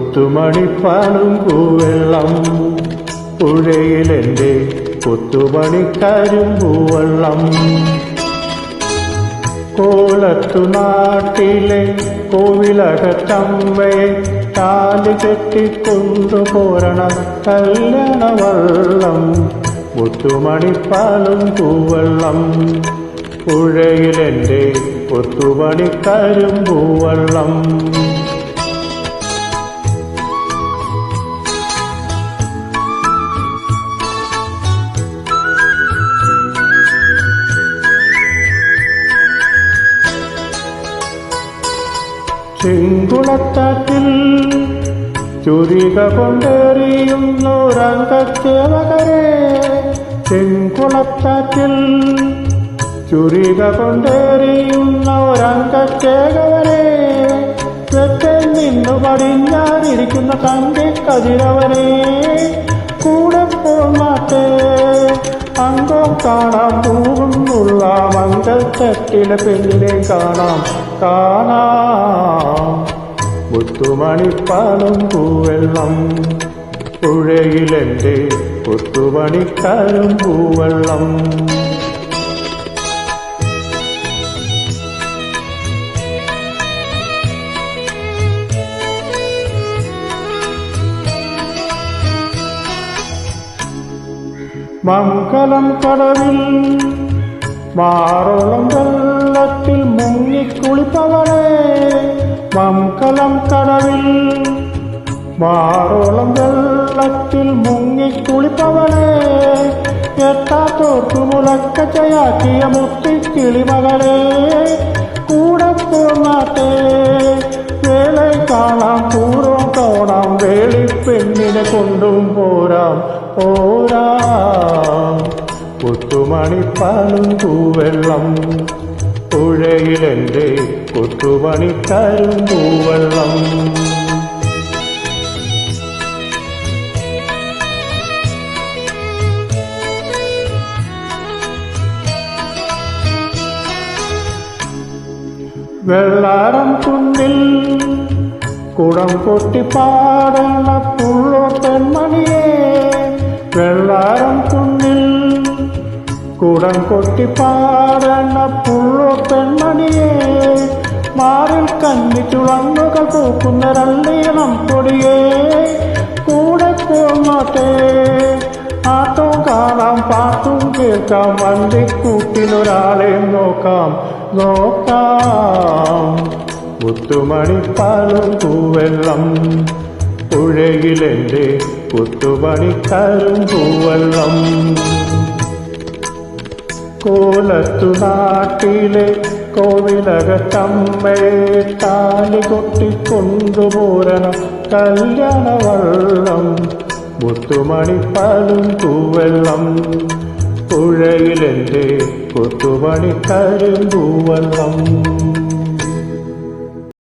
മുത്തുമണിപ്പാലും പൂവെള്ളം പുഴയിലെൻ്റെ കൊത്തുപണിക്കാരും പൂവെള്ളം കോലത്തു നാട്ടിലെ കോവിലകത്തമ്മയെ താലി കെട്ടിക്കൊണ്ടുപോരണം കല്യാണവള്ളം മുത്തുമണിപ്പാലും പൂവെള്ളം പുഴയിലെൻ്റെ കൊത്തുപണിക്കാരും പൂവെള്ളം ചെങ്കുളത്താറ്റിൽ ചുരിക കൊണ്ടേറിയുന്നൊരംഗച്ചേവകരെ ചെങ്കുളത്താറ്റിൽ ചുരിക കൊണ്ടേറിയുന്നൊരംഗച്ചേവകരെ വെറ്റൽ നിന്നു പടിഞ്ഞാറിരിക്കുന്ന കണ്ടിക്കതിരവനെ കൂടെ പോന്നാട്ടെ അംഗം കാണാം പൂവുന്നുള്ള മംഗൾത്തട്ടിലെ പെണ്ണിനെ കാണാം മുത്തുമണിപ്പാലും പൂവെള്ളം പുഴയിലെൻ്റെ കൊത്തുപണിക്കാരും പൂവെള്ളം മംഗലം കടവിൽ മാറോളം വെള്ളത്തിൽ മുങ്ങിക്കുളിപ്പവളെ മംഗലം കടവിൽ മാറോളം വെള്ളത്തിൽ മുങ്ങിക്കുളിപ്പവളെ എട്ടാത്തോർത്തു മുളക്കച്ചയാക്കിയ മുത്തിക്കിളിമകളെ കൂടെ പോന്നാട്ടെ വേളെ കാണാം പൂർവം കാണാം വേളിപ്പെണ്ണിനെ കൊണ്ടും പോരാം കൊത്തുമണിപ്പാലും പൂവെള്ളം പുഴയിലെൻ്റെ കൊത്തുപണിക്കാരും പൂവെള്ളം വെള്ളാരം കുന്നിൽ കുടം കൊട്ടിപ്പാടണ പുള്ളോ പെൺമണിയെ വെള്ളാരം കുന്നിൽ കുടം കൊട്ടിപ്പാടണ പുള്ളോ പെൺമണിയെ മാറിൽ കന്നി ചുളങ്ങുകൾ പൂക്കുന്ന രള്ളീണം പൊടിയെ കൂടെ പോന്നോട്ടെ ആട്ടവും കാണാം പാട്ടും കേൾക്കാം വണ്ടിക്കൂട്ടിലൊരാളെ നോക്കാം മുത്തുമണിപ്പാലും പൂവെള്ളം പുഴയിലെൻ്റെ കൊത്തുപണിക്കാരും പൂവെള്ളം കോലത്തു നാട്ടിലെ കോവിലകത്തമ്മയെ താലി കൊട്ടിക്കൊണ്ടുപോരണം കല്യാണവള്ളം മുത്തുമണിപ്പാലും പൂവെള്ളം പുഴയിലെൻ്റെ കൊത്തുപണിക്കാരും പൂവെള്ളം